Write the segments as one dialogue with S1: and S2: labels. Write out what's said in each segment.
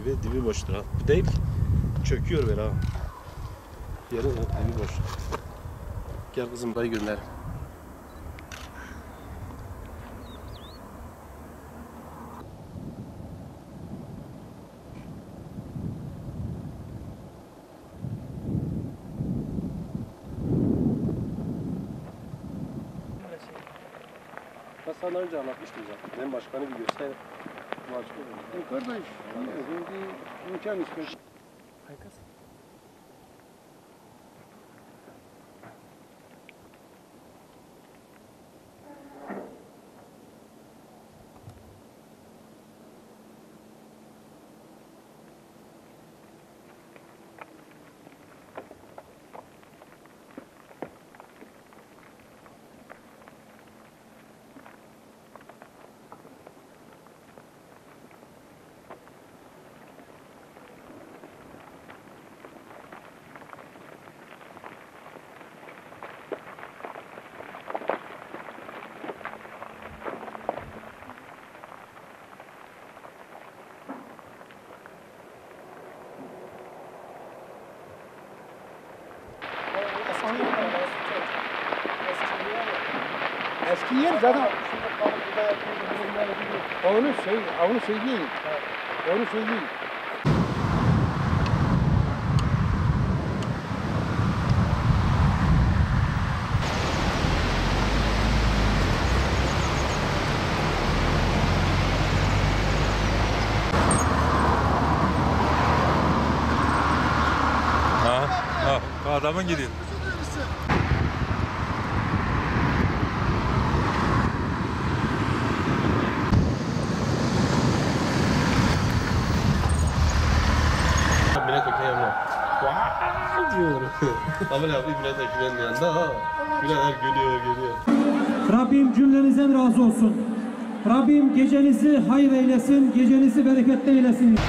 S1: dibi boştur ha. Bu değil ki. Çöküyor böyle ha. Yerin dibi boş. Gel kızım dayı gönder. Ben sana önce anlatmıştım zaten. Ben başkanı bir göster.
S2: Kardeş, bir imkan ister. Eski yer zaten onu söyleyeyim. Onu söyleyeyim.
S3: Adamın gidiyor.
S1: Milletvekili yanına. Vaaay diyor. Ama yapayım milletvekilinin yanında ha. Birader gülüyor.
S4: Rabbim cümlenizden razı olsun. Rabbim gecenizi hayır eylesin, gecenizi bereketli eylesin.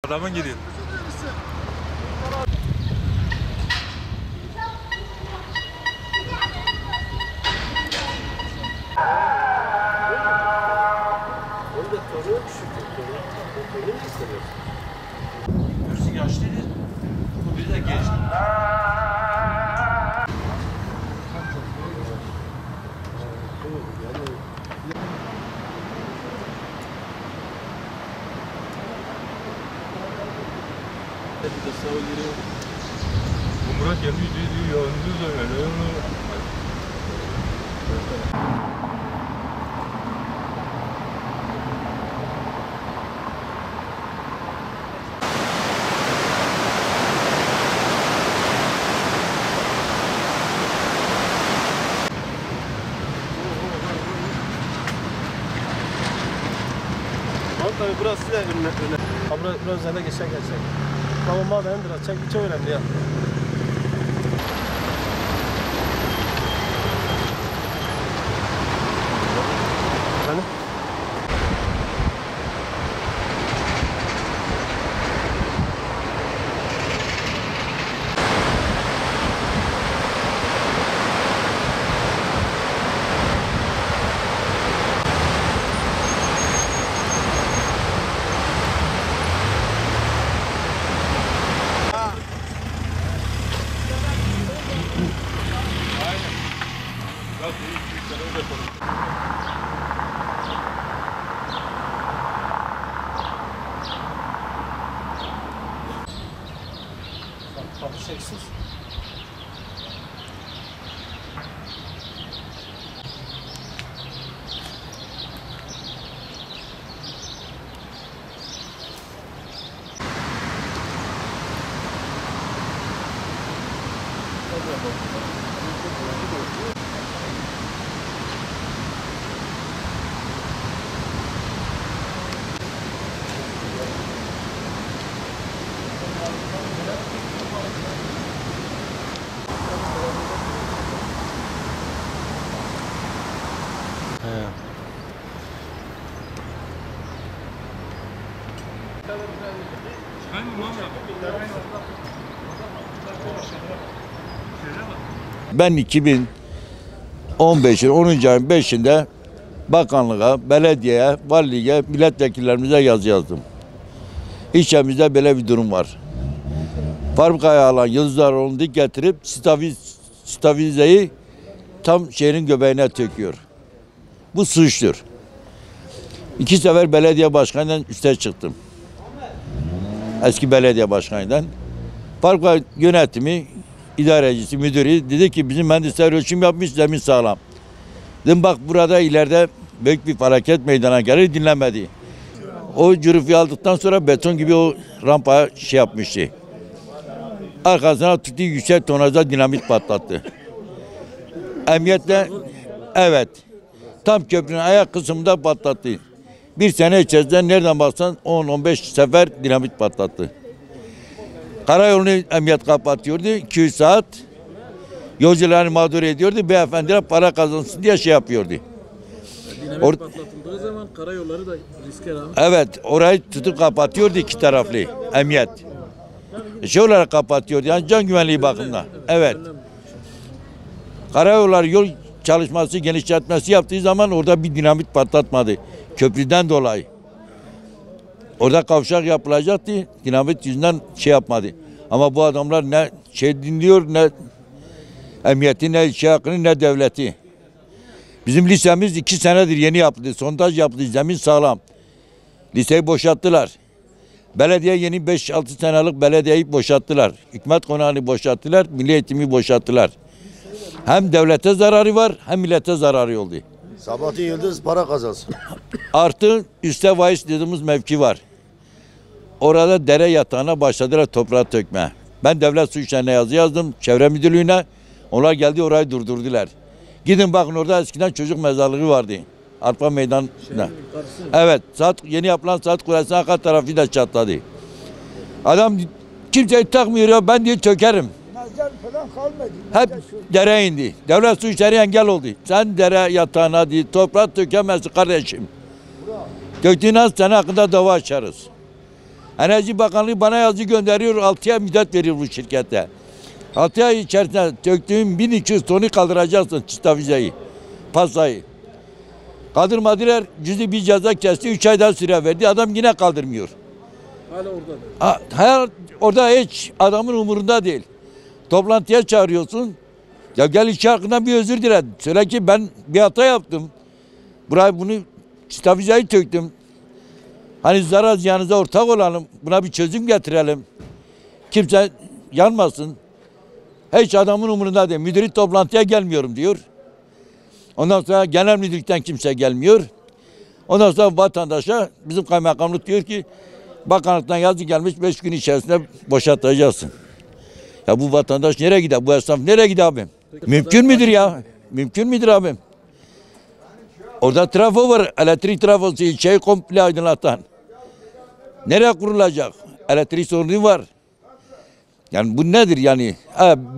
S3: Adamın gidiyor.
S1: Onda torun düşük. Torun mu istemiyorsun? Birisi yaşlıydı. Bu biri de genç.
S3: Bu Murat gelmiş diyor.
S1: Tabii burası da öne. Burası üzerine geçecek. Tamam madem biraz çek çok önemli ya. Hani? Şeysiz.
S3: Ben mi? Şöyle bak.
S5: Ben 2015'in 10. ayın 5'inde bakanlığa, belediyeye, valiliğe, milletvekillerimize yazı yazdım. İlçemizde böyle bir durum var. Fabrikaya alan Yıldızlaroğlu'nu dik getirip stavizeyi tam şehrin göbeğine töküyor. Bu suçtur. 2 sefer belediye başkanından üste çıktım. Eski belediye başkanından. Fabrika yönetimi, idarecisi, müdürü dedi ki bizim mühendisler ölçüm yapmış, zemin sağlam. Dedim bak burada ileride büyük bir felaket meydana gelir, dinlemedi. O cürüfü aldıktan sonra beton gibi o rampaya şey yapmıştı. Arkasına tuttu yüksek tonajda dinamit patlattı. Emniyetle evet tam köprünün ayak kısmında patlattı. Bir sene içerisinde nereden baksan 10-15 sefer dinamit patlattı. Karayolunu emniyet kapatıyordu 200 saat. Yolcularını mağdur ediyordu. Beyefendiler para kazansın diye şey yapıyordu.
S1: Dinamit patlatıldığı zaman karayolları da riske rağmen.
S5: Evet, orayı tutup kapatıyordu 2 taraflı emniyet. Şey olarak kapatıyordu yani can güvenliği bakımından. Evet. Karayolları yol çalışması, genişletmesi yaptığı zaman orada bir dinamit patlatmadı. Köprüden dolayı. Orada kavşak yapılacaktı. Dinamit yüzünden şey yapmadı. Ama bu adamlar ne şey dinliyor, ne emniyeti, ne şey hakkını, ne devleti. Bizim lisemiz 2 senedir yeni yapıldı. Sondaj yapıldı. Zemin sağlam. Liseyi boşalttılar. Belediye yeni 5-6 senelik belediyeyi boşalttılar. Hükümet konağını boşalttılar. Milli eğitimi boşalttılar. Hem devlete zararı var hem millete zararı oldu.
S6: Sabahattin Yıldız para kazansın.
S5: Artı üste vaiz dediğimiz mevki var. Orada dere yatağına başladılar toprağı tökme. Ben devlet su işlerine yazı yazdım. Çevre müdürlüğüne. Onlar geldi orayı durdurdular. Gidin bakın orada eskiden çocuk mezarlığı vardı. Arpa meydanında. Evet. Yeni yapılan saat kulesinin arka tarafı da çatladı. Adam kimseyi takmıyor ya ben diye tökerim.
S2: Falan kalmadı.
S5: Hep dere indi. Devlet su işleri engel oldu. Sen dere yatağına değil toprak tökemezsin kardeşim. Döktüğün az sene hakkında dava açarız. Enerji Bakanlığı bana yazı gönderiyor 6 ay müddet veriyor bu şirkete. 6 ay içerisinde döktüğün 1200 tonu kaldıracaksın çıtavizeyi, pastayı. Kaldırmadılar, cüzi bir ceza kesti, 3 ay daha süre verdi, adam yine kaldırmıyor.
S1: Hala orada.
S5: Orada hiç adamın umurunda değil. Toplantıya çağırıyorsun, ya gel işi hakkında bir özür dile. Söyle ki ben bir hata yaptım. Bunu çıtavizeyi töktüm. Hani zarar ziyanınıza ortak olalım, buna bir çözüm getirelim. Kimse yanmasın. Hiç adamın umurunda değil. Müdürü toplantıya gelmiyorum diyor. Ondan sonra genel müdürlükten kimse gelmiyor. Ondan sonra vatandaşa bizim kaymakamlık diyor ki bakanlıktan yazı gelmiş 5 gün içerisinde boşaltacaksın. Ya bu vatandaş nereye gider? Bu esnaf nereye gider abim? Mümkün müdür ya? Mümkün müdür abim? Orada trafo var. Elektrik trafosu ilçeyi komple aydınlatan. Nereye kurulacak? Elektrik sorunu var. Yani bu nedir yani?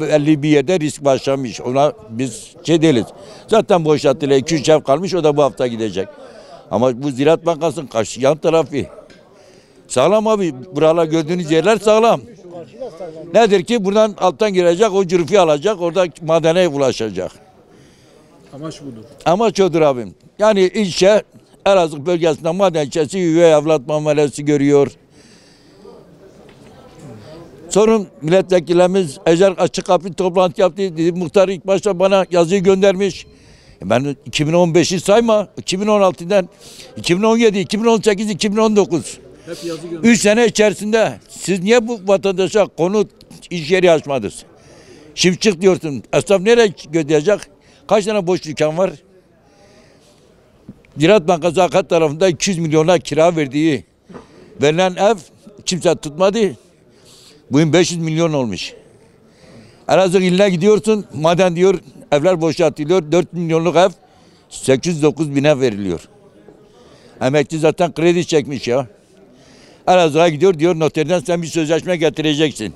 S5: Belli bir yerde risk başlamış. Ona biz şey değiliz. Zaten boşalttılar. 2-3 ev kalmış. O da bu hafta gidecek. Ama bu Ziraat Bankası'nın karşı yan tarafı. Sağlam abi. Buralar gördüğünüz yerler sağlam. Nedir ki? Buradan alttan girecek. O cürfü alacak. Orada madene ulaşacak.
S1: Amaç budur.
S5: Amaç odur abim. Yani ilçe Elazığ bölgesinde maden ilçesi üvey evlat muamelesi görüyor. Sorun milletvekillerimiz Ecel açık kapı toplantı yaptı. Dedi, muhtar ilk başta bana yazıyı göndermiş. Ben 2015'i sayma. 2016'dan 2017, 2018, 2019.
S1: Hep yazı gönderiyor.
S5: 3 sene içerisinde siz niye bu vatandaşa konut iş yeri açmadınız? Şimdi çık diyorsun. Esnaf nereye gödecek? Kaç tane boş dükkan var? Ziraat Bankası arka tarafında 200 milyona kira verdiği verilen ev kimse tutmadı. Bugün 500 milyon olmuş. Elazığ iline gidiyorsun, maden diyor, evler boşaltılıyor, 4 milyonluk ev 809 bine veriliyor. Emekli zaten kredi çekmiş ya. Elazığ'a gidiyor, diyor noterden sen bir sözleşme getireceksin.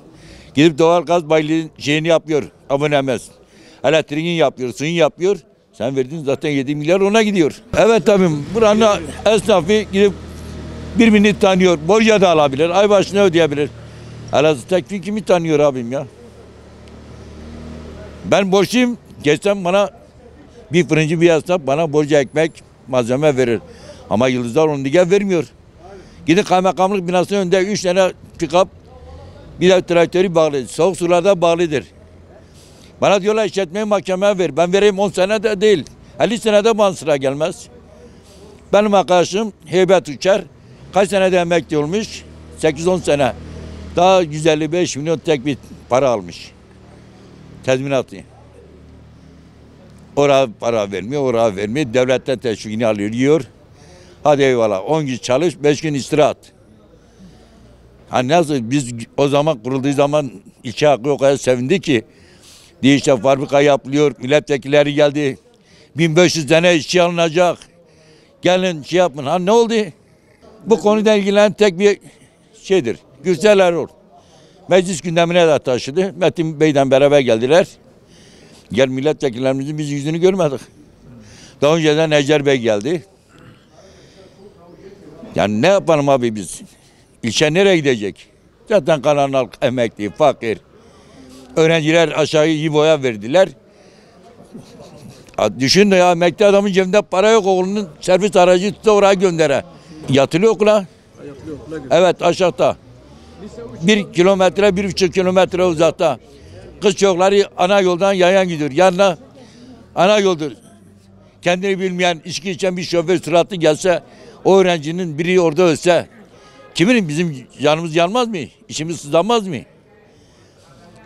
S5: Gidip doğalgaz baylığın şeyini yapıyor, abonemez. Elektriğini yapıyor, suyunu yapıyor. Sen verdin zaten 7 milyar ona gidiyor. Evet abim, buranın esnafı gidip birbirini tanıyor, borca da alabilir, ay başına ödeyebilir. Elazığ Teknik kimi tanıyor abim ya? Ben borçluyum. Geçsem bana bir fırıncı bir esnaf bana borcu ekmek malzeme verir. Ama Yıldızlar onu diye vermiyor. Gidin kaymakamlık binasının önünde 3 tane pikap bir de traktörü bağlı. Soğuk sularda bağlıdır. Bana diyorlar işletmeyi mahkemeye ver. Ben vereyim 10 sene de değil. 50 senede bana sıra gelmez. Benim arkadaşım Heybet Uçar. Kaç senede emekli olmuş? 8-10 sene. Daha 155 milyon tek bir para almış. Tezminatı. Oraya para vermiyor, oraya vermiyor. Devletten teşvikini alıyor, yiyor. Hadi eyvallah. 10 gün çalış, 5 gün istirahat. Hani nasıl biz o zaman kurulduğu zaman ilçe hakkı o kadar sevindi ki diye işte fabrika yapılıyor, milletvekilleri geldi. 1500 tane işçi alınacak. Gelin şey yapın. Ha ne oldu? Bu konuyla ilgilenen tek bir şeydir. Gürsel Erol. Meclis gündemine de taşıdı. Metin Bey'den beraber geldiler. Gel milletvekillerimizin biz yüzünü görmedik. Daha önceden Eczer Bey geldi. Yani ne yapalım abi biz? İlçe nereye gidecek? Zaten kalan halk emekli, fakir. Öğrenciler aşağıyı İbo'ya verdiler. Düşün de ya emekli adamın cebinde para yok, oğlunun servis aracı tutsa oraya göndere. Yatılı okula. Evet aşağıda. 1 kilometre, 1,5 kilometre uzakta. Kız çocukları ana yoldan yayan gidiyor. Yanına ana yoldur. Kendini bilmeyen, içki içen bir şoför süratli gelse, o öğrencinin biri orada ölse, kimin bizim canımız yanmaz mı? İçimiz sızlanmaz mı?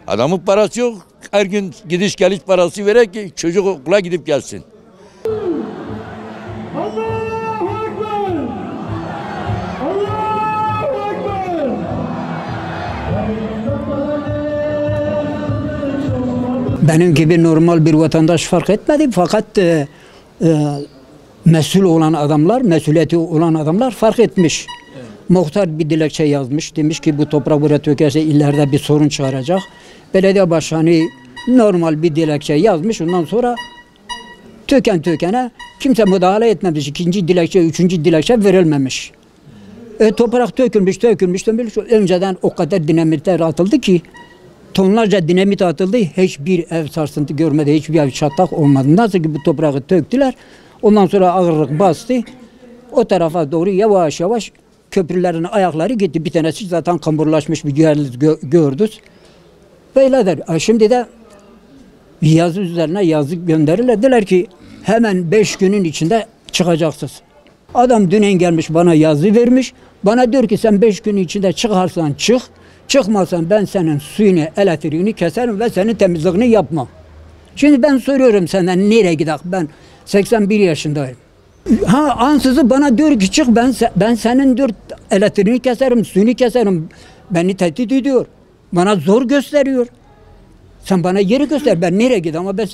S5: Adamın parası yok. Her gün gidiş geliş parası vererek ki çocuk okula gidip gelsin.
S7: Benim gibi normal bir vatandaş fark etmedi fakat mesul olan adamlar, mesuliyeti olan adamlar fark etmiş. Evet. Muhtar bir dilekçe yazmış. Demiş ki bu toprak buraya tökerse ileride bir sorun çıkaracak. Belediye başkanı normal bir dilekçe yazmış. Ondan sonra tökene kimse müdahale etmemiş. İkinci dilekçe, üçüncü dilekçe verilmemiş. Toprak tökülmüş. Önceden o kadar dinamitler atıldı ki tonlarca dinamit atıldı. Hiçbir ev sarsıntı görmedi. Hiçbir ev çatlak olmadı. Nasıl ki bu toprağı töktüler. Ondan sonra ağırlık bastı. O tarafa doğru yavaş yavaş köprülerin ayakları gitti. Bir tanesi zaten kamburlaşmış bir gördük. Böyledir. Şimdi de yazı üzerine yazı gönderirler. Dediler ki hemen 5 günün içinde çıkacaksınız. Adam dünen gelmiş bana yazı vermiş. Bana diyor ki sen 5 gün içinde çıkarsan çık. Çıkmazsan ben senin suyunu, elektriğini keserim ve senin temizliğini yapmam. Şimdi ben soruyorum senden nereye gidelim? Ben 81 yaşındayım. Ansızı bana diyor ki çık ben senin diyor elektriğini keserim, suyunu keserim. Beni tehdit ediyor. Bana zor gösteriyor. Sen bana yeri göster. Ben nereye gideyim? Ama ben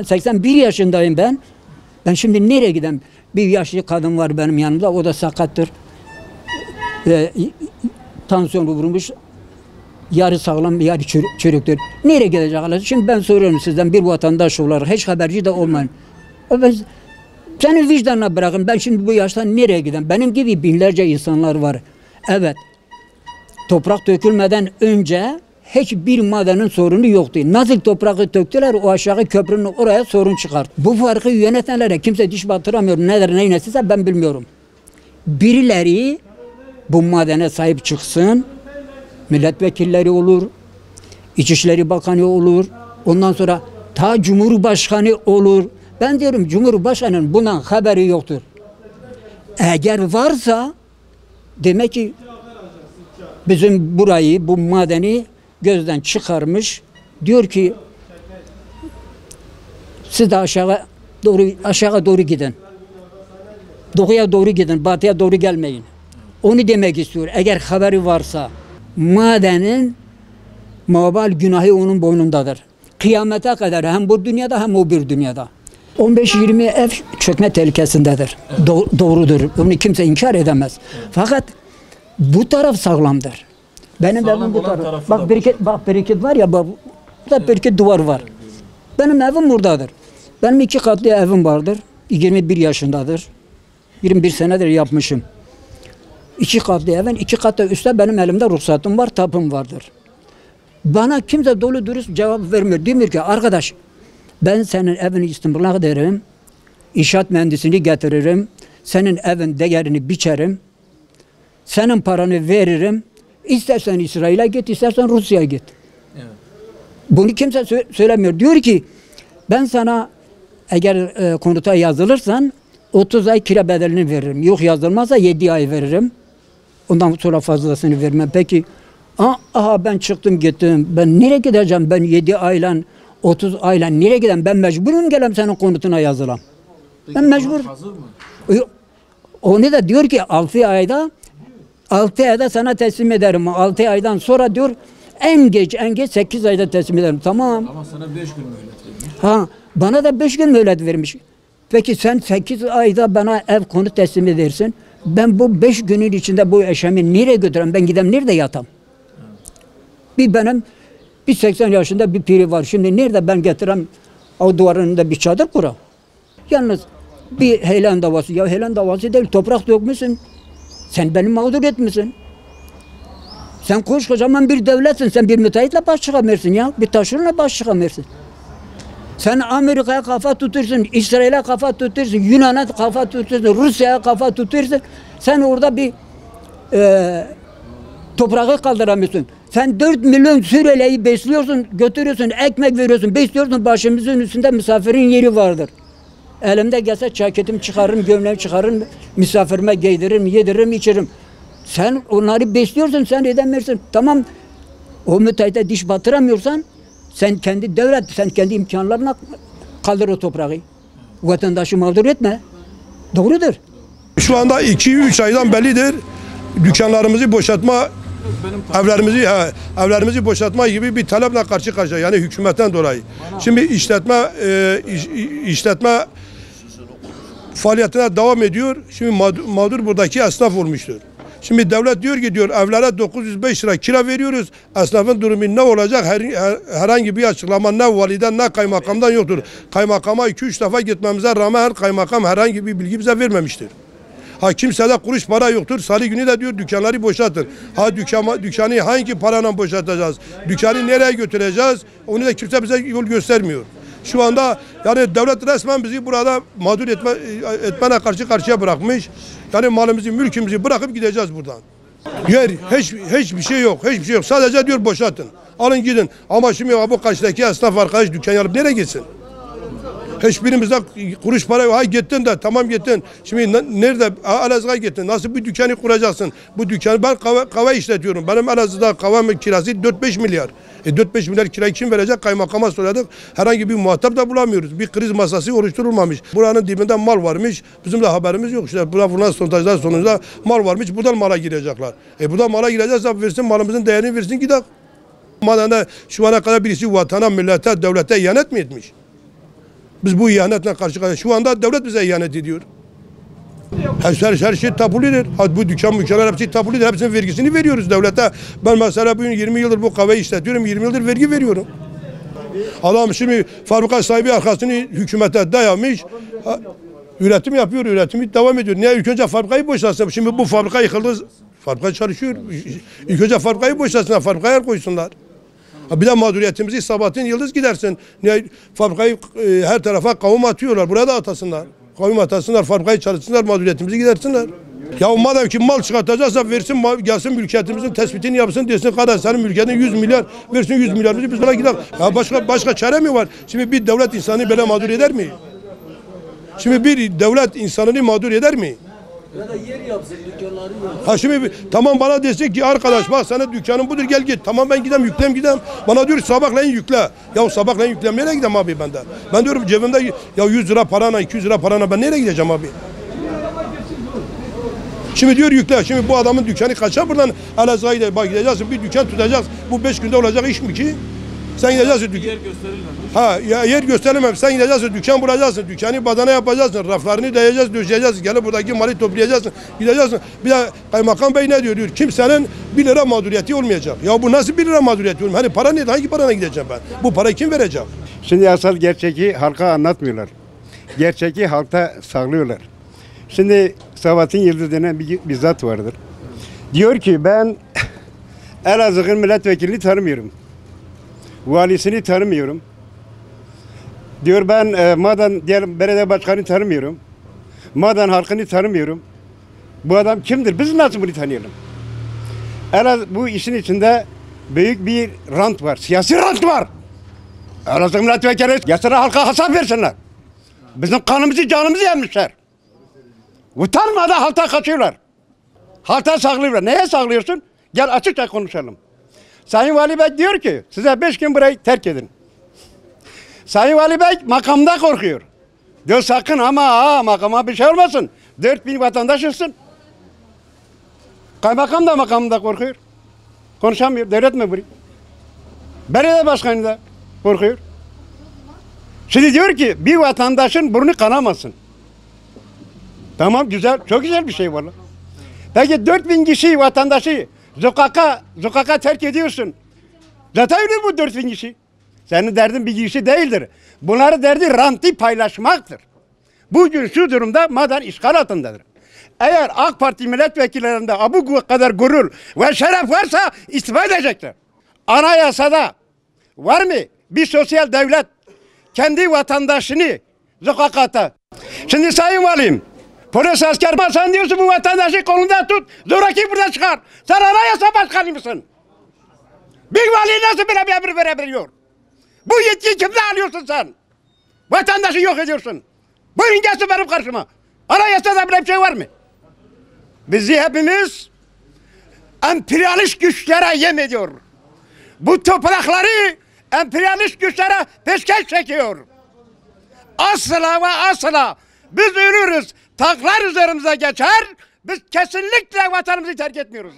S7: 81 yaşındayım ben. Ben şimdi nereye gideyim? Bir yaşlı kadın var benim yanımda. O da sakattır. Tansiyonu vurmuş. Yarı sağlam, yarı çürüktür. Nereye gidecekler? Şimdi ben soruyorum sizden bir vatandaş olarak, hiç haberci de olmayın. Senin vicdanına bırakın. Ben şimdi bu yaştan nereye gideyim? Benim gibi binlerce insanlar var. Evet. Toprak dökülmeden önce hiçbir madenin sorunu yoktu. Nasıl toprağı döktüler o aşağı köprünün oraya sorun çıkar. Bu farkı yönetenlere kimse diş batıramıyor. Nedir neynesize ben bilmiyorum. Birileri bu madene sahip çıksın. Milletvekilleri olur. İçişleri Bakanı olur. Ondan sonra ta Cumhurbaşkanı olur. Ben diyorum Cumhurbaşkanı'nın bundan haberi yoktur. Eğer varsa demek ki bizim burayı, bu madeni gözden çıkarmış. Diyor ki siz de aşağı doğru gidin. Doğuya doğru gidin, batıya doğru gelmeyin. Onu demek istiyor. Eğer haberi varsa madenin mabal günahı onun boynundadır. Kıyamete kadar hem bu dünyada hem o bir dünyada. 15-20 ev çökme tehlikesindedir. Doğrudur. Bunu kimse inkar edemez. Fakat bu taraf sağlamdır. Benim evim bu taraf. Bak bereket var ya, burada bereket duvar var. Benim evim buradadır. Benim 2 katlı evim vardır. 21 yaşındadır. 21 senedir yapmışım. 2 katlı evin 2 katlı üstte benim elimde ruhsatım var, tapım vardır. Bana kimse dolu dürüst cevap vermiyor. Demiyor ki arkadaş ben senin evini istimlak ederim. İnşaat mühendisini getiririm. Senin evin değerini biçerim. Senin paranı veririm. İstersen İsrail'e git, istersen Rusya'ya git. Evet. Bunu kimse söylemiyor. Diyor ki ben sana eğer konuta yazılırsan 30 ay kira bedelini veririm. Yok yazılmazsa 7 ay veririm. Ondan sonra fazlasını vermem. Peki aha ben çıktım gittim. Ben nereye gideceğim? Ben 7 ayla 30 ayla nereye gideceğim? Ben mecburum gelem senin konutuna yazılam. Peki, ben mecbur. Hazır mı? Onu da diyor ki 6 ayda sana teslim ederim. 6 aydan sonra diyor en geç 8 ayda teslim ederim. Tamam.
S8: Ama sana 5 gün mühlet vermiş.
S7: Ha, bana da 5 gün mühlet vermiş. Peki sen 8 ayda bana ev konut teslim edersin. Ben bu 5 günün içinde bu eşyamı nereye götüreyim? Ben gidem nerede yatam? Benim 80 yaşında bir piri var. Şimdi nerede ben getirem o duvarın önünde bir çadır kuram? Yalnız bir heyelan davası. Ya heyelan davası değil, toprak dökmüşsün. Sen beni mağdur etmişsin. Sen koskocaman bir devletsin. Sen bir müteahhitle baş çıkamıyorsun ya. Bir taşeronla baş çıkamıyorsun. Sen Amerika'ya kafa tutursun, İsrail'e kafa tutursun, Yunan'a kafa tutursun, Rusya'ya kafa tutursun. Sen orada bir toprağı kaldıramıyorsun. Sen 4 milyon Suriyeli'yi besliyorsun, götürüyorsun, ekmek veriyorsun, besliyorsun. Başımızın üstünde misafirin yeri vardır. Elimde gelse ceketimi çıkarırım, gömleğimi çıkarırım, misafirime giydiririm, yediririm, içiririm. Sen onları besliyorsun, sen edemiyorsun. Tamam, o müteahhite diş batıramıyorsan, sen kendi devlet, sen kendi imkanlarına kaldır o toprağı. Vatandaşı mağdur etme. Doğrudur.
S9: Şu anda 2-3 aydan bellidir. Dükkanlarımızı boşaltma, evlerimizi boşaltma gibi bir taleple karşı karşıya. Yani hükümetten dolayı. Şimdi işletme faaliyetine devam ediyor. Şimdi mağdur buradaki esnaf olmuştur. Şimdi devlet diyor ki evlere 905 lira kira veriyoruz. Esnafın durumu ne olacak? Herhangi bir açıklama ne validen ne kaymakamdan yoktur. Kaymakama 2-3 defa gitmemize rağmen her kaymakam herhangi bir bilgi bize vermemiştir. Kimsede kuruş para yoktur. Salı günü de diyor dükkanları boşaltın. Dükkanı hangi parayla boşaltacağız? Dükkanı nereye götüreceğiz? Onu da kimse bize yol göstermiyor. Şu anda yani devlet resmen bizi burada mağdur etmene karşı karşıya bırakmış. Yani malımızı, mülkümüzü bırakıp gideceğiz buradan. Hiçbir şey yok. Hiçbir şey yok. Sadece diyor boşaltın. Alın gidin. Ama şimdi bu karşıdaki esnaf arkadaş dükkan alıp nereye gitsin? Hiçbirimizde kuruş para yok. Gittin de tamam gittin. Şimdi nerede? Elazığ'a gittin. Nasıl bir dükkanı kuracaksın? Bu dükkanı ben kahve işletiyorum. Benim Elazığ'da kahve kirası 4-5 milyar. 4-5 milyar kirayı kim verecek? Kaymakama söyledik. Herhangi bir muhatap da bulamıyoruz. Bir kriz masası oluşturulmamış. Buranın dibinde mal varmış. Bizim de haberimiz yok. İşte buna sondajlar sonucunda mal varmış. Buradan mala girecekler. Buradan mala gireceğiz. Versin malımızın değerini versin gidelim. Madem şu ana kadar birisi vatana, millete, devlete ihanet mi etmiş? Biz bu ihanetle karşı karşıya. Şu anda devlet bize ihanet ediyor. Her şey tapulidir. Bu dükkanlar hepsi tapulidir. Hepsinin vergisini veriyoruz devlete. Ben mesela bugün 20 yıldır bu kahveyi işletiyorum. 20 yıldır vergi veriyorum. Adam şimdi fabrika sahibi arkasını hükümete dayamış. Üretim yapıyor. Üretimi devam ediyor. Niye? İlk önce fabrikayı boşaltsın. Şimdi bu fabrika yıkıldı. Fabrika çalışıyor. İlk önce fabrikayı boşaltsınlar. Fabrikaya el koysunlar. Bir de mağduriyetimizi Sabahattin Yıldız gidersin. Niye? Fabrikayı her tarafa kavum atıyorlar. Buraya da atasınlar. Kavim atasınlar, fabrikayı çalışsınlar, mağduriyetimizi gidersinler. Ya madem ki mal çıkartacaksa versin, gelsin mülkiyetimizin tespitini yapsın desin. Kardeş senin mülkiyetin 100 milyar, versin 100 milyarımızı biz buna gidelim. Ya başka çare mi var? Şimdi bir devlet insanı böyle mağdur eder mi? Şimdi bir devlet insanını mağdur eder mi?
S1: Ya da yer yapsın, dükkanları yapsın.
S9: Şimdi tamam bana desin ki arkadaş bak sana dükkanın budur gel git. Tamam ben gidem yüklem. Bana diyor sabahleyin yükle. Ya sabahleyin yüklem nereye gidem abi ben de? Ben diyorum cebimde ya 100 lira parana 200 lira parana ben nereye gideceğim abi? Şimdi diyor yükle. Şimdi bu adamın dükkanı kaçar buradan Elazığ'a gideceksin bir dükkan tutacağız. Bu 5 günde olacak iş mi ki? Sen gideceksin dükkan. Yer gösterilmemiş. Yer gösterilmemiş. Sen gideceksin dükkan bulacaksın. Dükkanı badana yapacaksın. Raflarını dayayacağız, döşeyeceğiz. Gelip buradaki malı toplayacaksın. Gideceksin. Bir de kaymakam bey ne diyor? Kimsenin 1 lira mağduriyeti olmayacak. Ya bu nasıl 1 lira mağduriyeti olmayacak? Hani para ne? Hangi parana gideceğim ben? Bu parayı kim verecek?
S2: Şimdi asıl gerçeği halka anlatmıyorlar. Gerçeği halkta saklıyorlar. Şimdi Sabahattin Yıldız denen bir zat vardır. Diyor ki ben Elazığ'ın milletvekilini tanımıyorum. Valisini tanımıyorum. Diyor ben Madan diyelim belediye başkanı tanımıyorum. Madan halkını tanımıyorum. Bu adam kimdir? Biz nasıl bunu tanıyalım? Bu işin içinde büyük bir rant var. Siyasi rant var. Elazığ milletvekili yasara halka hesap versinler. Bizim kanımızı canımızı yemişler. Utanmadan halta kaçıyorlar. Halta saklıyorlar. Neye saklıyorsun? Gel açıkça konuşalım. Sayın Vali Bey diyor ki size 5 gün burayı terk edin. Sayın Vali Bey makamda korkuyor. Diyor sakın ama makama bir şey olmasın. 4000 vatandaş olsun. Kaymakam da makamda korkuyor. Konuşamıyor. Devlet mi burayı? Belediye başkanı da korkuyor. Şimdi diyor ki bir vatandaşın burnu kanamasın. Tamam güzel. Çok güzel bir şey vallahi. Peki 4000 kişi vatandaşı sokaka terk ediyorsun. Zaten öyle bu 4000 kişi. Senin derdin bir kişi değildir. Bunların derdi rantı paylaşmaktır. Bugün şu durumda Madan işgal altındadır. Eğer AK Parti milletvekillerinde bu kadar gurur ve şeref varsa istifa edecekler. Anayasada var mı bir sosyal devlet kendi vatandaşını sokakta? Şimdi Sayın Valim, polis asker sen diyorsun bu vatandaşı kolundan tut, zoraki buradan çıkar. Sen anayasa başkanı mısın? Bir vali nasıl bir emir verebiliyor? Bu yetkiyi kimden alıyorsun sen? Vatandaşı yok ediyorsun. Buyurun gelsin benim karşıma. Anayasada böyle bir şey var mı? Bizi hepimiz emperyalist güçlere yem ediyor. Bu toprakları emperyalist güçlere peşkeş çekiyor. Asla ve asla biz ölürüz. Tanklar üzerimize geçer. Biz kesinlikle vatanımızı terk etmiyoruz.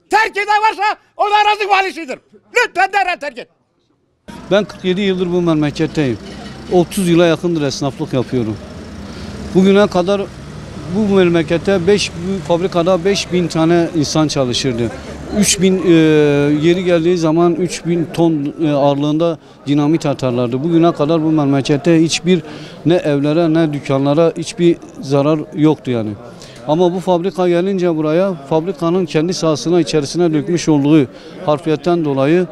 S2: Terk eden varsa o da Elazığ valisidir. Lütfen derhal terk et.
S10: Ben 47 yıldır bu memleketteyim. 30 yıla yakındır esnaflık yapıyorum. Bugüne kadar bu memlekette fabrikada 5000 tane insan çalışırdı. 3000 yeri geldiği zaman 3000 ton ağırlığında dinamit atarlardı. Bugüne kadar bu memlekette hiçbir ne evlere ne dükkanlara hiçbir zarar yoktu yani. Ama bu fabrika gelince buraya fabrikanın kendi sahasına içerisine dökmüş olduğu harfiyetten dolayı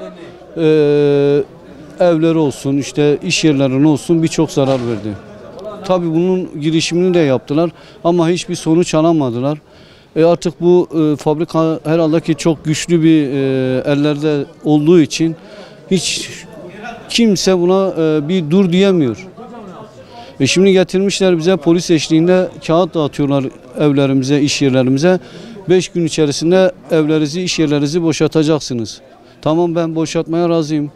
S10: evleri olsun işte iş yerlerine olsun birçok zarar verdi. Tabii bunun girişimini de yaptılar ama hiçbir sonuç alamadılar. Artık bu fabrika herhalde ki çok güçlü bir ellerde olduğu için hiç kimse buna bir dur diyemiyor. Şimdi getirmişler bize polis eşliğinde kağıt dağıtıyorlar evlerimize, iş yerlerimize. 5 gün içerisinde evlerinizi, iş yerlerinizi boşaltacaksınız. Tamam ben boşaltmaya razıyım.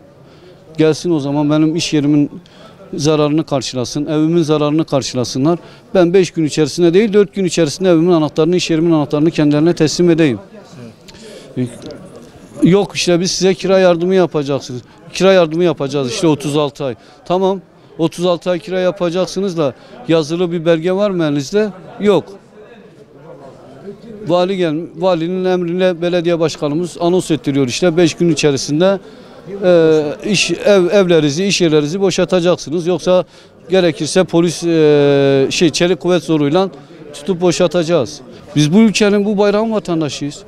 S10: Gelsin o zaman benim iş yerimin zararını karşılasın, evimin zararını karşılasınlar. Ben 5 gün içerisinde değil 4 gün içerisinde evimin anahtarını, iş yerimin anahtarını kendilerine teslim edeyim. Yok işte biz size kira yardımı yapacaksınız. Kira yardımı yapacağız işte 36 ay. Tamam 36 ay kira yapacaksınız da yazılı bir belge var mı elinizde? Yok. Valinin emriyle belediye başkanımız anons ettiriyor işte 5 gün içerisinde evlerinizi, iş yerlerinizi boşaltacaksınız. Yoksa gerekirse polis çelik kuvvet zoruyla tutup boşaltacağız. Biz bu ülkenin, bu bayrağın vatandaşıyız.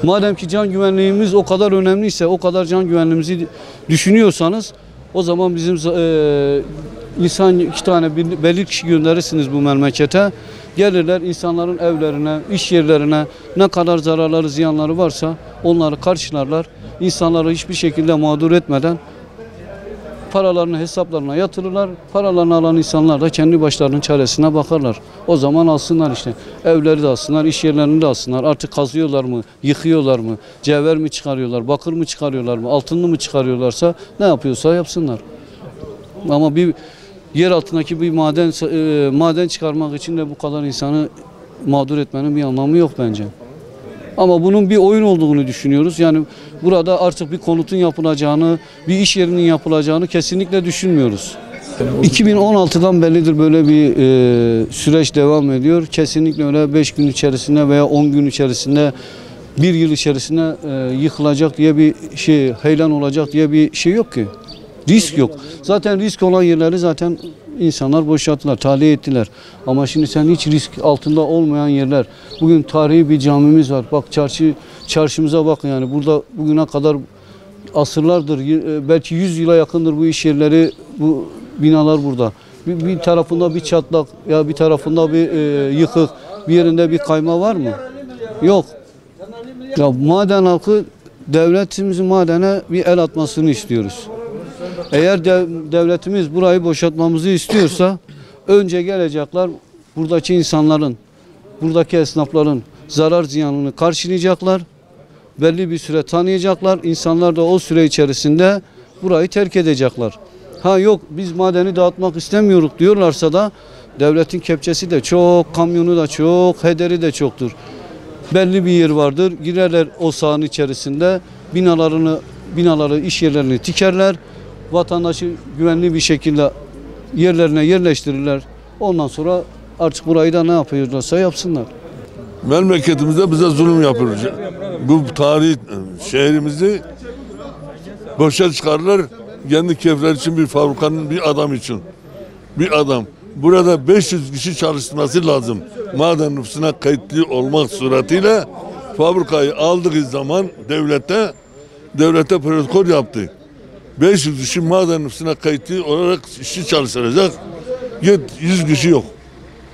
S10: Madem ki can güvenliğimiz o kadar önemliyse, o kadar can güvenliğimizi düşünüyorsanız o zaman bizim insan 2 tane belli kişi gönderirsiniz bu memlekete. Gelirler insanların evlerine, iş yerlerine ne kadar zararları, ziyanları varsa onları karşılarlar. İnsanları hiçbir şekilde mağdur etmeden paralarını hesaplarına yatırırlar. Paralarını alan insanlar da kendi başlarının çaresine bakarlar. O zaman alsınlar işte. Evleri de alsınlar, iş yerlerini de alsınlar. Artık kazıyorlar mı, yıkıyorlar mı, cevher mi çıkarıyorlar, bakır mı çıkarıyorlar mı, altınlı mı çıkarıyorlarsa ne yapıyorsa yapsınlar. Ama bir yer altındaki bir maden çıkarmak için de bu kadar insanı mağdur etmenin bir anlamı yok bence. Ama bunun bir oyun olduğunu düşünüyoruz. Yani burada artık bir konutun yapılacağını, bir iş yerinin yapılacağını kesinlikle düşünmüyoruz. 2016'dan beridir böyle bir süreç devam ediyor. Kesinlikle öyle 5 gün içerisinde veya 10 gün içerisinde, 1 yıl içerisinde yıkılacak diye bir şey, heyelan olacak diye bir şey yok ki. Risk yok. Zaten risk olan yerleri zaten insanlar boşalttılar, tahliye ettiler. Ama şimdi sen hiç risk altında olmayan yerler. Bugün tarihi bir camimiz var. Bak çarşımıza bakın yani. Burada bugüne kadar asırlardır, belki 100 yıla yakındır bu iş yerleri, bu binalar burada. Bir tarafında bir çatlak ya bir tarafında bir yıkık, bir yerinde bir kayma var mı? Yok. Ya maden halkı devletimizin madene bir el atmasını istiyoruz. Eğer devletimiz burayı boşaltmamızı istiyorsa önce gelecekler buradaki insanların, buradaki esnafların zarar ziyanını karşılayacaklar. Belli bir süre tanıyacaklar. İnsanlar da o süre içerisinde burayı terk edecekler. Ha yok biz madeni dağıtmak istemiyoruz diyorlarsa da devletin kepçesi de çok, kamyonu da çok, hederi de çoktur. Belli bir yer vardır. Girerler o sahanın içerisinde binaları, iş yerlerini tikerler. Vatandaşı güvenli bir şekilde yerlerine yerleştirirler. Ondan sonra artık burayı da ne yapıyorlarsa yapsınlar.
S11: Memleketimizde bize zulüm yapılır. Bu tarihi şehrimizi boşa çıkarırlar. Kendi keyifleri için bir fabrikanın bir adam için. Bir adam. Burada 500 kişi çalışması lazım. Maden nüfusuna kayıtlı olmak suretiyle fabrikayı aldığı zaman devlete protokol yaptı. 500 kişi maden nüfusuna kayıtlı olarak işçi çalıştıracak. 100 kişi yok.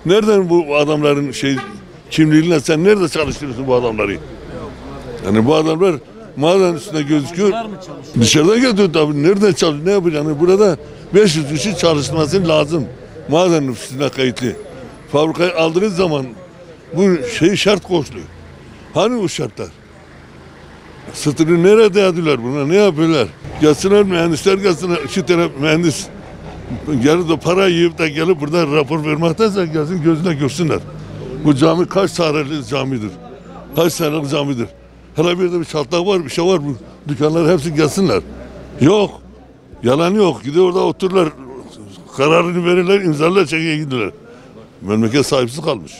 S11: Nereden bu adamların kimliğiyle sen nerede çalıştırıyorsun bu adamları? Yani bu adamlar maden üstünde gözüküyor. Dışarıda geliyor tabii. Nerede çalışıyor? Ne yapıyor? Yani burada 500 kişi çalışması lazım. Maden nüfusuna kayıtlı. Fabrikayı aldığınız zaman bu şart koşuluyor. Hani bu şartlar? Sırtını nereye dayadılar buna? Ne yapıyorlar? Gelsinler mühendisler gelsinler. 2 tane mühendis gelip de para yiyip de gelip burada rapor vermektense gelsin gözüne görsünler. Bu cami kaç tarihli camidir? Kaç senelik camidir? Hele bir de bir çatlak var, bir şey var. Bu dükkanlar hepsi gelsinler. Yok. Yalan yok. Gidiyor orada otururlar. Kararını verirler, imzalarlar, çekiye gidiyorlar. Memleket sahipsiz kalmış.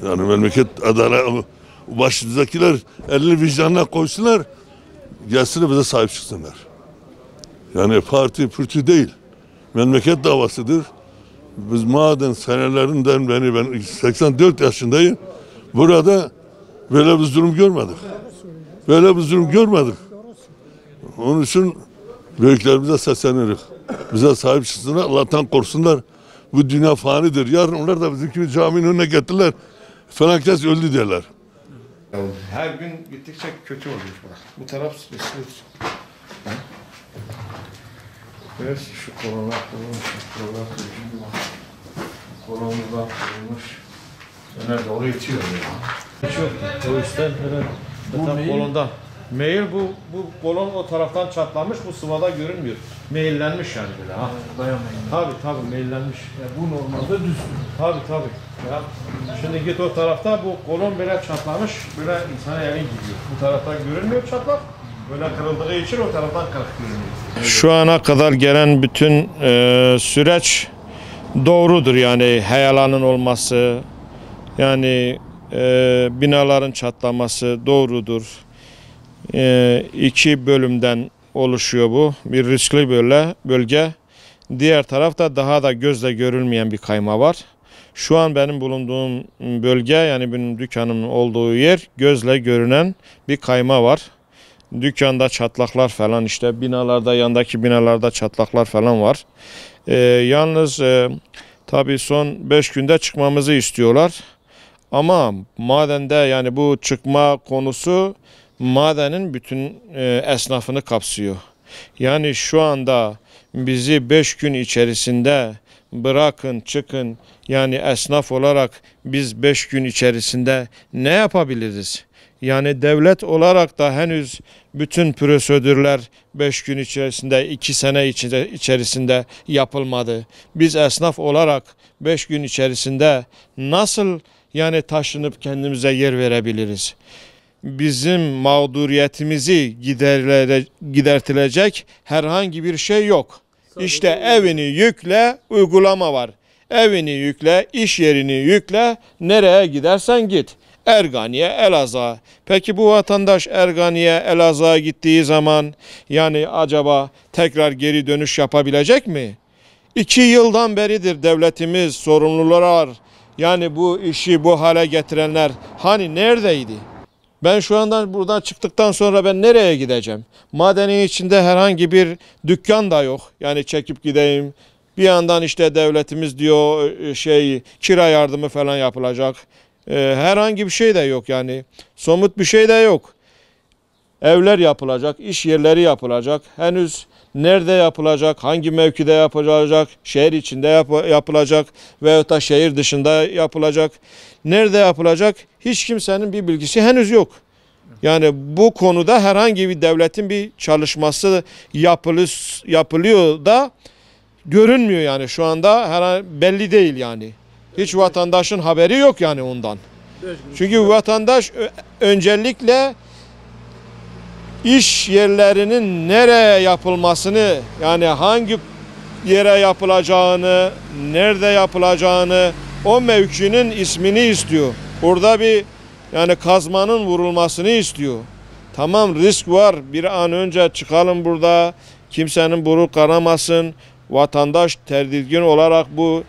S11: Yani memleket adalet, başımızdakiler elini vicdanına koysunlar, gelsinler bize sahip çıksınlar. Yani parti pürtü değil. Memleket davasıdır. Biz maden senelerinden beri ben 84 yaşındayım. Burada böyle bir zulüm görmedik. Böyle bir zulüm görmedik. Onun için büyüklerimize sesleniyoruz. Bize sahip çıksınlar, Allah'tan korksunlar. Bu dünya fanidir. Yarın onlar da bizimki caminin önüne getirdiler. Falan kes öldü derler.
S1: Her gün gittikçe kötü oluyor burası. Bu taraf evet, şu kolonlar kurulmuş, kolonlar kurulmuş. Nerede oraya itiyor ya. Çok, o yüzden herhalde kolondan. Meyil bu kolon o taraftan çatlamış, bu sıvada görünmüyor. Meyillenmiş yani böyle ha. Tabii meyillenmiş.
S8: Yani bu normalde düz.
S1: Tabii. Ya. Şimdi git o tarafta bu kolon böyle çatlamış, böyle insana evin gidiyor. Bu taraftan görünmüyor çatlak. Böyle kırıldığı için o taraftan kırık görünüyor. Şu ana kadar gelen bütün süreç doğrudur yani heyelanın olması, yani binaların çatlaması doğrudur. 2 bölümden oluşuyor bu. Bir riskli bölge. Diğer tarafta daha da gözle görülmeyen bir kayma var. Şu an benim bulunduğum bölge, yani benim dükkanımın olduğu yer, gözle görünen bir kayma var. Dükkanda çatlaklar falan, işte binalarda, yandaki binalarda çatlaklar falan var. Yalnız tabii son 5 günde çıkmamızı istiyorlar. Ama madende, yani bu çıkma konusu madenin bütün esnafını kapsıyor. Yani şu anda bizi 5 gün içerisinde bırakın çıkın, yani esnaf olarak biz 5 gün içerisinde ne yapabiliriz? Yani devlet olarak da henüz bütün prosedürler 5 gün içerisinde, 2 sene içerisinde yapılmadı. Biz esnaf olarak 5 gün içerisinde nasıl yani taşınıp kendimize yer verebiliriz? Bizim mağduriyetimizi gidertilecek herhangi bir şey yok. İşte evini yükle, uygulama var. Evini yükle, iş yerini yükle, nereye gidersen git. Ergani'ye, Elazığ'a. Peki bu vatandaş Ergani'ye, Elazığ'a gittiği zaman yani acaba tekrar geri dönüş yapabilecek mi? 2 yıldan beridir devletimiz, sorumlular, yani bu işi bu hale getirenler hani neredeydi? Ben şu anda buradan çıktıktan sonra ben nereye gideceğim? Madenin içinde herhangi bir dükkan da yok. Yani çekip gideyim. Bir yandan işte devletimiz diyor kira yardımı falan yapılacak. Herhangi bir şey de yok yani. Somut bir şey de yok. Evler yapılacak, iş yerleri yapılacak. Henüz nerede yapılacak, hangi mevkide yapılacak, şehir içinde yapılacak veyahut da şehir dışında yapılacak. Nerede yapılacak hiç kimsenin bir bilgisi henüz yok. Yani bu konuda herhangi bir devletin bir çalışması yapılıyor da görünmüyor yani şu anda belli değil yani. Hiç vatandaşın haberi yok yani ondan. Çünkü vatandaş öncelikle iş yerlerinin nereye yapılmasını yani hangi yere yapılacağını, nerede yapılacağını o mevkinin ismini istiyor. Orada bir yani kazmanın vurulmasını istiyor. Tamam risk var bir an önce çıkalım burada kimsenin burnu kanamasın. Vatandaş tedirgin olarak bu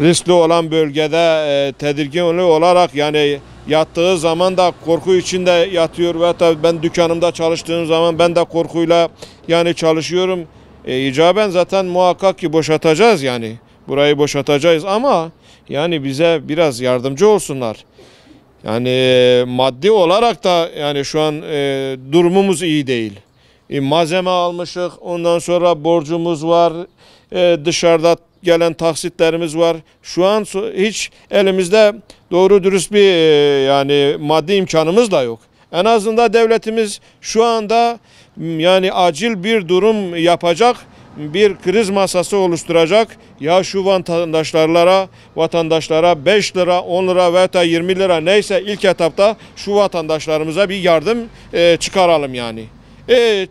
S1: riskli olan bölgede tedirgin olarak yani yattığı zaman da korku içinde yatıyor ve tabii ben dükkanımda çalıştığım zaman ben de korkuyla yani çalışıyorum. İcaben zaten muhakkak ki boşaltacağız yani. Burayı boşaltacağız ama yani bize biraz yardımcı olsunlar. Yani maddi olarak da yani şu an durumumuz iyi değil. Malzeme almışık, ondan sonra borcumuz var, dışarıda gelen taksitlerimiz var. Şu an hiç elimizde doğru dürüst bir yani maddi imkanımız da yok. En azından devletimiz şu anda yani acil bir durum yapacak, bir kriz masası oluşturacak. Ya şu vatandaşlara 5 lira, 10 lira veya da 20 lira neyse ilk etapta şu vatandaşlarımıza bir yardım çıkaralım yani.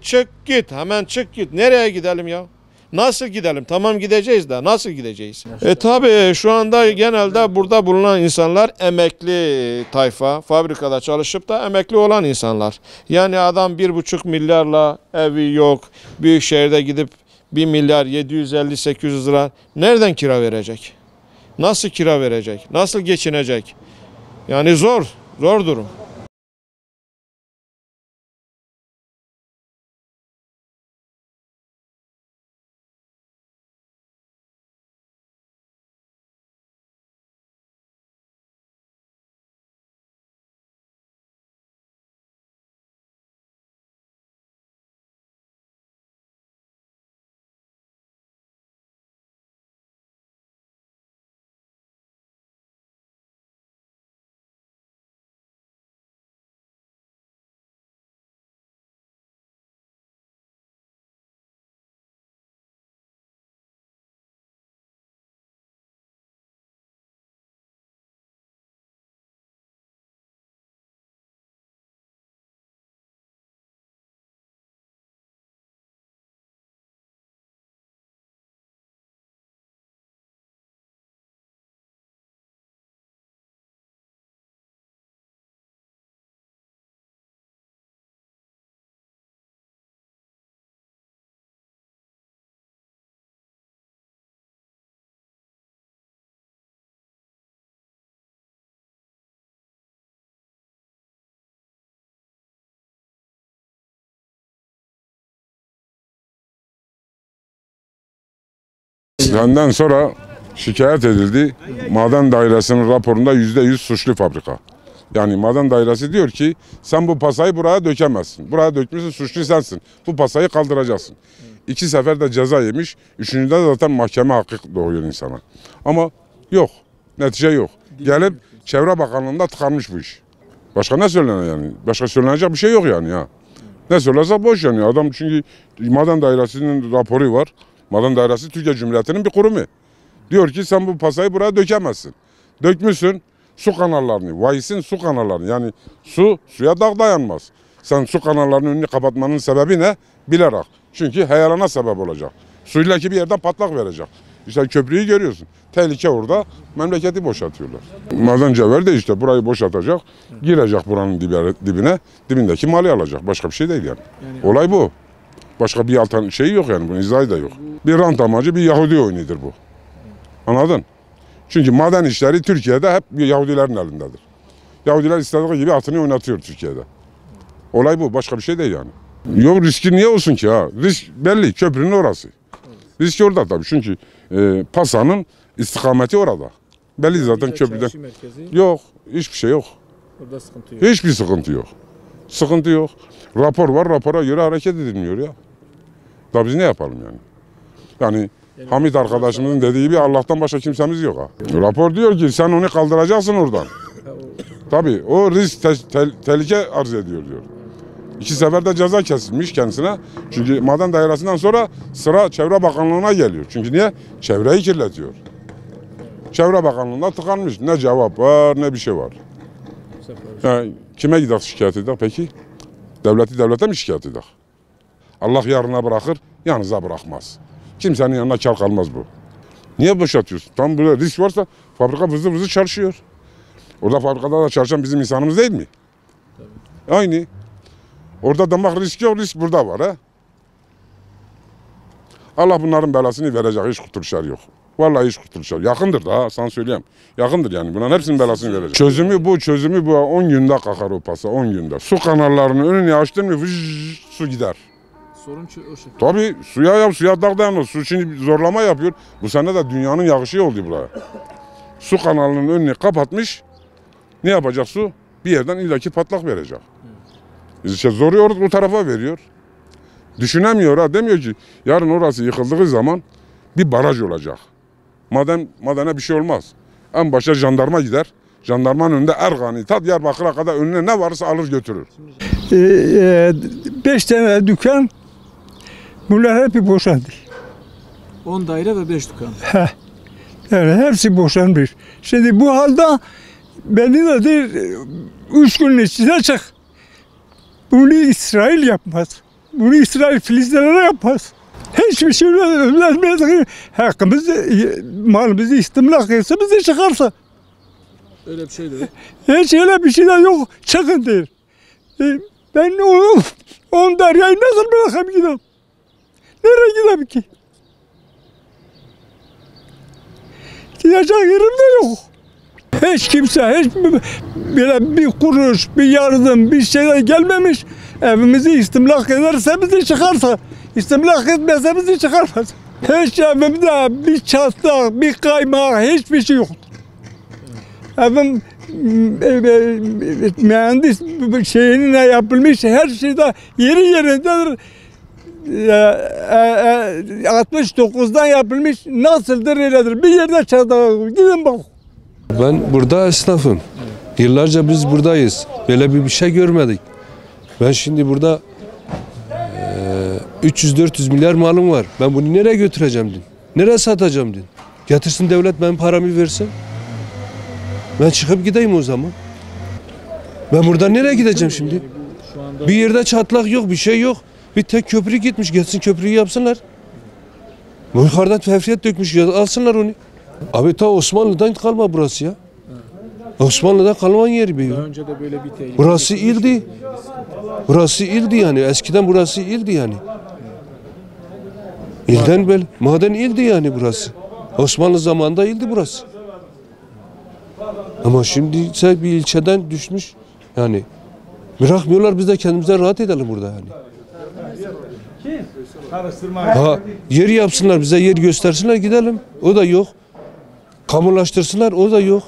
S1: Çık git, hemen çık git. Nereye gidelim ya? Nasıl gidelim? Tamam gideceğiz de nasıl gideceğiz? Tabii şu anda genelde burada bulunan insanlar emekli tayfa. Fabrikada çalışıp da emekli olan insanlar. Yani adam 1,5 milyarla evi yok. Büyük şehirde gidip 1 milyar 750-800 lira nereden kira verecek? Nasıl kira verecek? Nasıl geçinecek? Yani zor durum.
S12: Benden sonra şikayet edildi. Maden dairesinin raporunda %100 suçlu fabrika. Yani maden dairesi diyor ki sen bu pasayı buraya dökemezsin. Buraya dökmüşsün suçlu sensin. Bu pasayı kaldıracaksın. 2 sefer de ceza yemiş. 3'üncüde de zaten mahkeme hakkı doğuyor insana. Ama yok. Netice yok. Gelip Çevre Bakanlığı'nda tıkanmış bu iş. Başka ne söylenir yani? Başka söylenecek bir şey yok yani ya. Ne söylerse boş yani. Adam çünkü maden dairesinin raporu var. Maden Dairesi Türkiye Cumhuriyeti'nin bir kurumu. Diyor ki sen bu pasayı buraya dökemezsin. Dökmüşsün su kanallarını, vaisin su kanallarını. Yani suya dağ dayanmaz. Sen su kanallarının önünü kapatmanın sebebi ne? Bilerek. Çünkü heyelana sebep olacak. Suyla ki bir yerden patlak verecek. İşte köprüyü görüyorsun. Tehlike orada. Memleketi boşaltıyorlar. Maden cevher de işte burayı boşaltacak. Girecek buranın dibine. Dibindeki mali alacak. Başka bir şey değil yani. Olay bu. Başka bir alternatif şey yok yani. Bunun izahı da yok. Bir rant amacı bir Yahudi oyunudur bu. Anladın? Çünkü maden işleri Türkiye'de hep Yahudilerin elindedir. Yahudiler istediği gibi atını oynatıyor Türkiye'de. Olay bu. Başka bir şey değil yani. Yok riski niye olsun ki ha? Risk belli. Köprünün orası. Risk orada tabii. Çünkü Pasa'nın istikameti orada. Belli zaten köprüden. Yok. Hiçbir şey yok.
S8: Orada sıkıntı yok.
S12: Hiçbir sıkıntı yok. Sıkıntı yok. Rapor var. Rapora göre hareket edilmiyor ya. Da biz ne yapalım yani? Yani Hamit arkadaşımızın dediği gibi Allah'tan başka kimsemiz yok ha. Rapor diyor ki sen onu kaldıracaksın oradan. Tabii o risk tehlike arz ediyor diyor. 2 sefer de ceza kesilmiş kendisine. Çünkü maden dairesinden sonra sıra Çevre Bakanlığı'na geliyor. Çünkü niye? Çevreyi kirletiyor. Çevre Bakanlığı'nda tıkanmış. Ne cevap var ne bir şey var. Yani kime gider şikayet eder peki? Devleti devlete mi şikayet eder? Allah yarına bırakır, yanınıza bırakmaz. Kimsenin yanına kar kalmaz bu. Niye boşaltıyorsun? Tam burada risk varsa fabrika vızır vızır çalışıyor. Orada fabrikada da çalışan bizim insanımız değil mi? Tabii. Aynı. Orada da bak risk yok, risk burada var ha. Allah bunların belasını verecek, hiç kurtuluşları yok. Vallahi hiç kurtuluşları. Yakındır da sana söyleyeyim. Yakındır yani. Bunların hepsinin belasını verecek. Çözümü bu 10 günde kalkar o pasa, 10 günde. Su kanallarının önünü açtın mı su gider.
S8: Sorun o şekilde.
S12: Tabii suya dağ dayanır. Su şimdi zorlama yapıyor. Bu sene de dünyanın yağışı oldu buraya. Su kanalının önünü kapatmış. Ne yapacak su? Bir yerden illaki patlak verecek. İşte zoruyor bu tarafa veriyor. Düşünemiyor ha, demiyor ki yarın orası yıkıldığı zaman bir baraj olacak. Madene bir şey olmaz. En başa jandarma gider. Jandarmanın önünde Ergani ta Diyarbakır'a kadar önüne ne varsa alır götürür.
S13: 5 tane dükkan bunlar hep boşandı.
S8: 10 daire ve 5 dükkan.
S13: Yani hepsi boşanmış. Şimdi bu halde beni nedir 3 gün içine çık. Bunu İsrail yapmaz. Bunu İsrail Filistinlere yapmaz. Hiçbir şey öğrenmedik. Hakkımızı, malımızı istimlak etse bizi çıkarsa.
S8: Öyle bir şey de.
S13: Hiç öyle bir şey de yok. Çıkın der. Ben on deryayı nasıl bırakayım gideyim? Nereye gideyim ki? Gidecek yerim de yok. Hiç kimse, hiç böyle bir kuruş, bir yardım, bir şey gelmemiş. Evimizi istimlak ederse bizi çıkarsa, istimlak etmezse bizi çıkarmaz. Hiç evimde bir çatlak, bir kaymak, hiçbir şey yok. Evim mühendis şeyine yapılmış, her şeyde yeri yerindedir. 69'dan yapılmış, nasıldır öyledir. Bir yerde çatlak, gidin bak.
S14: Ben burada esnafım. Yıllarca biz buradayız. Böyle bir şey görmedik. Ben şimdi burada 300-400 milyar malım var. Ben bunu nereye götüreceğim din? Nereye satacağım din? Getirsin devlet benim paramı versin. Ben çıkıp gideyim o zaman. Ben buradan nereye gideceğim şimdi? Bir yerde çatlak yok, bir şey yok. Bir tek köprü gitmiş. Geçsin köprüyü yapsınlar. Bu yukarıdan tefriyat dökmüş. Alsınlar onu. Abi ta Osmanlı'dan kalma burası ya. Osmanlı'dan kalman yeri bir.
S8: Daha önce de böyle bir tehlike.
S14: Burası ildi. Burası ildi yani. Eskiden burası ildi yani. İlden böyle. Maden ildi yani burası. Osmanlı zamanında ildi burası. Ama şimdi ise bir ilçeden düşmüş. Yani bırakmıyorlar, biz de kendimize rahat edelim burada yani. Ha, yer yapsınlar, bize yer göstersinler gidelim. O da yok. Kamulaştırsınlar, o da yok.